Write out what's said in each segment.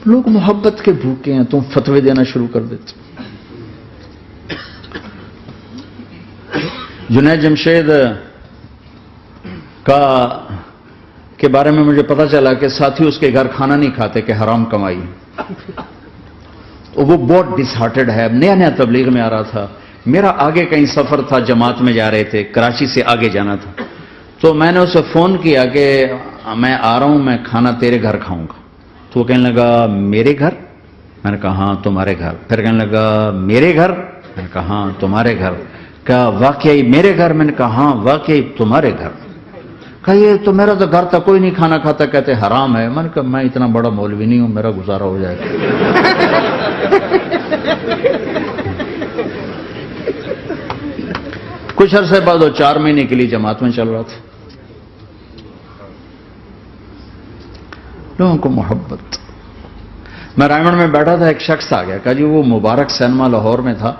لوگ محبت کے بھوکے ہیں، تم فتوے دینا شروع کر دیتے. جنید جمشید کے بارے میں مجھے پتا چلا کہ ساتھی اس کے گھر کھانا نہیں کھاتے کہ حرام کمائی. وہ بہت ڈس ہارٹڈ ہے، نیا نیا تبلیغ میں آ رہا تھا. میرا آگے کہیں سفر تھا، جماعت میں جا رہے تھے، کراچی سے آگے جانا تھا. تو میں نے اسے فون کیا کہ میں آ رہا ہوں، میں کھانا تیرے گھر کھاؤں گا. تو وہ کہنے لگا میرے گھر؟ میں نے کہا ہاں تمہارے گھر. پھر کہنے لگا میرے گھر؟ میں نے کہا ہاں تمہارے گھر. کہا واقعی میرے گھر؟ میں نے کہا ہاں واقعی تمہارے گھر. کہا یہ تو میرا تو گھر تھا، کوئی نہیں کھانا کھاتا، کہتے حرام ہے. میں نے کہا میں اتنا بڑا مولوی نہیں ہوں، میرا گزارا ہو جائے گا. کچھ عرصے بعد وہ 4 مہینے کے لیے جماعت میں چل رہا تھا. لوگوں کو محبت. میں رائمنڈ میں بیٹھا تھا، ایک شخص آ گیا. کہا جی وہ مبارک سینما لاہور میں تھا،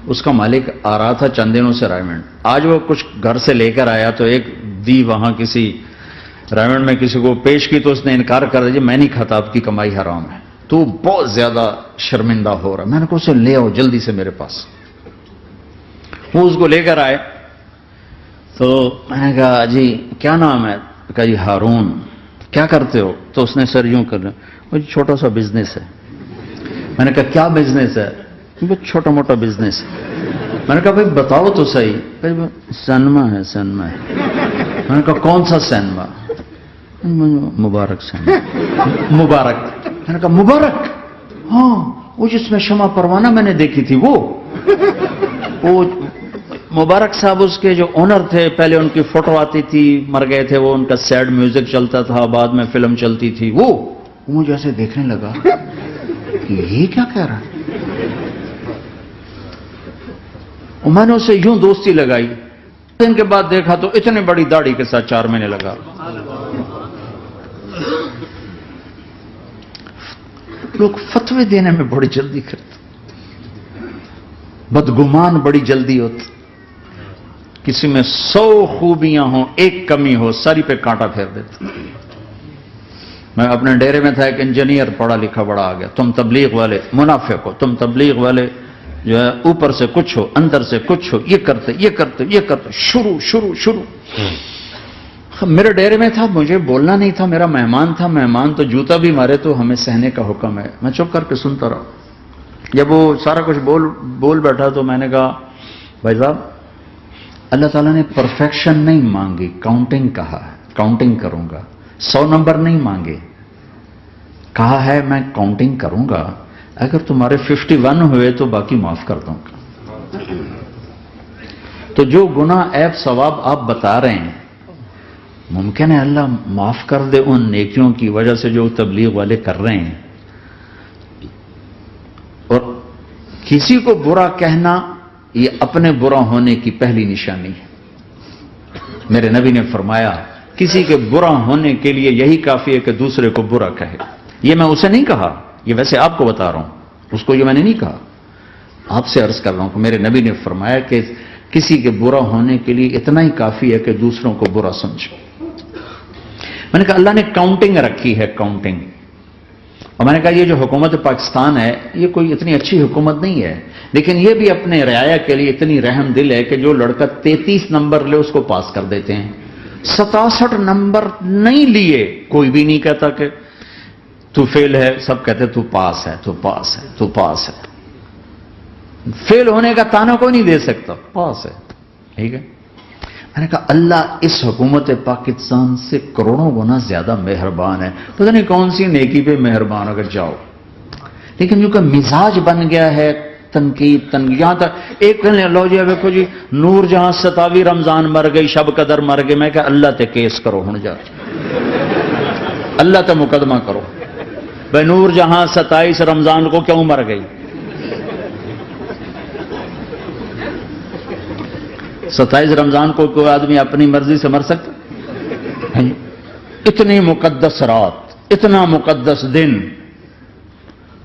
اس کا مالک آ رہا تھا چند دنوں سے رائمنڈ. آج وہ کچھ گھر سے لے کر آیا تو ایک دی وہاں کسی رائمنڈ میں کسی کو پیش کی تو اس نے انکار کر دیا، میں نہیں کھاتا، آپ کی کمائی حرام ہے. تو بہت زیادہ شرمندہ ہو رہا. میں نے کہا اسے لے آؤ جلدی سے میرے پاس. وہ اس کو لے کر آئے تو میں نے کہا جی کیا نام ہے؟ کہا جی ہارون. کیا کرتے ہو؟ تو اس نے سر یوں کر لیا، وہ چھوٹا سا بزنس ہے. میں نے کہا کیا بزنس ہے؟ بہت چھوٹا موٹا بزنس ہے. میں نے کہا بھائی بتاؤ تو صحیح. سینما ہے. سینما ہے. میں نے کہا کون سا سینما؟ مبارک سینما. مبارک. میں نے کہا مبارک؟ ہاں وہ جس میں شمع پروانہ میں نے دیکھی تھی وہ مبارک صاحب اس کے جو اونر تھے، پہلے ان کی فوٹو آتی تھی، مر گئے تھے وہ، ان کا سیڈ میوزک چلتا تھا، بعد میں فلم چلتی تھی. وہ مجھے ایسے دیکھنے لگا کہ یہ کیا کہہ رہا ہے. میں نے اسے یوں دوستی لگائی. دن کے بعد دیکھا تو اتنی بڑی داڑھی کے ساتھ 4 مہینے لگا. لوگ فتوے دینے میں بڑی جلدی کرتے، بدگمان بڑی جلدی ہوتی. کسی میں 100 خوبیاں ہوں، ایک کمی ہو، ساری پہ کانٹا پھیر دیتے. میں اپنے ڈیرے میں تھا، ایک انجینئر پڑھا لکھا بڑا آ گیا. تم تبلیغ والے منافق ہو، تم تبلیغ والے جو ہے اوپر سے کچھ ہو اندر سے کچھ ہو، یہ کرتے یہ کرتے یہ کرتے. شروع میرے ڈیرے میں تھا، مجھے بولنا نہیں تھا، میرا مہمان تھا. مہمان تو جوتا بھی مارے تو ہمیں سہنے کا حکم ہے. میں چپ کر کے سنتا رہا. جب وہ سارا کچھ بول بیٹھا تو میں نے کہا بھائی صاحب اللہ تعالیٰ نے پرفیکشن نہیں مانگی، کاؤنٹنگ کہا ہے، کاؤنٹنگ کروں گا. 100 نمبر نہیں مانگے، کہا ہے میں کاؤنٹنگ کروں گا. اگر تمہارے 51 ہوئے تو باقی معاف کر دوں گا. تو جو گناہ عیب ثواب آپ بتا رہے ہیں، ممکن ہے اللہ معاف کر دے ان نیکیوں کی وجہ سے جو تبلیغ والے کر رہے ہیں. اور کسی کو برا کہنا یہ اپنے برا ہونے کی پہلی نشانی ہے. میرے نبی نے فرمایا کسی کے برا ہونے کے لیے یہی کافی ہے کہ دوسرے کو برا کہے. یہ میں اسے نہیں کہا، یہ ویسے آپ کو بتا رہا ہوں، اس کو یہ میں نے نہیں کہا، آپ سے عرض کر رہا ہوں کہ میرے نبی نے فرمایا کہ کسی کے برا ہونے کے لیے اتنا ہی کافی ہے کہ دوسروں کو برا سمجھو. میں نے کہا اللہ نے کاؤنٹنگ رکھی ہے، کاؤنٹنگ. اور میں نے کہا یہ جو حکومت پاکستان ہے یہ کوئی اتنی اچھی حکومت نہیں ہے، لیکن یہ بھی اپنے رعایا کے لیے اتنی رحم دل ہے کہ جو لڑکا 33 نمبر لے اس کو پاس کر دیتے ہیں. 67 نمبر نہیں لیے کوئی بھی نہیں کہتا کہ تو فیل ہے، سب کہتے تو پاس ہے، تو پاس ہے، تو پاس ہے. فیل ہونے کا تانا کوئی نہیں دے سکتا، پاس ہے. ٹھیک ہے. میں نے کہا اللہ اس حکومت پاکستان سے کروڑوں گنا زیادہ مہربان ہے. پتہ نہیں کون سی نیکی پہ مہربان اگر جاؤ، لیکن جو کہ مزاج بن گیا ہے تنقید یہاں تک ایک کہنے لو جی دیکھو جی نور جہاں 27 رمضان مر گئی، شب قدر مر گئے. میں کہا اللہ تے کیس کرو ہن جا، اللہ تے مقدمہ کرو. بھائی نور جہاں 27 رمضان کو کیوں مر گئی؟ 27 رمضان کو کوئی آدمی اپنی مرضی سے مر سکتا؟ اتنی مقدس رات، اتنا مقدس دن،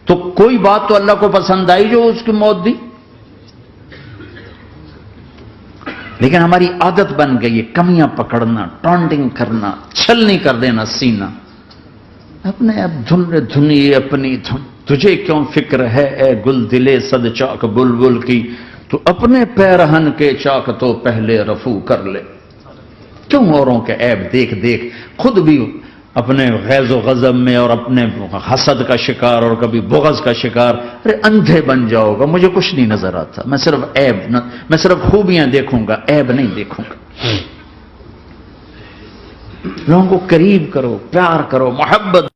تو کوئی بات تو اللہ کو پسند آئی جو اس کی موت دی. لیکن ہماری عادت بن گئی ہے کمیاں پکڑنا، ٹانٹنگ کرنا، چھلنی کر دینا سینہ. اپنے اب دھنی اپنی دھن، تجھے کیوں فکر ہے اے گل دلے صد چاک بلبل کی، تو اپنے پیرہن کے چاک تو پہلے رفو کر لے۔ کیوں اوروں کے عیب دیکھ دیکھ خود بھی اپنے غیظ و غضب میں اور اپنے حسد کا شکار اور کبھی بغض کا شکار؟ ارے اندھے بن جاؤ گا، مجھے کچھ نہیں نظر آتا، میں صرف خوبیاں دیکھوں گا، عیب نہیں دیکھوں گا۔ لوگوں کو قریب کرو، پیار کرو، محبت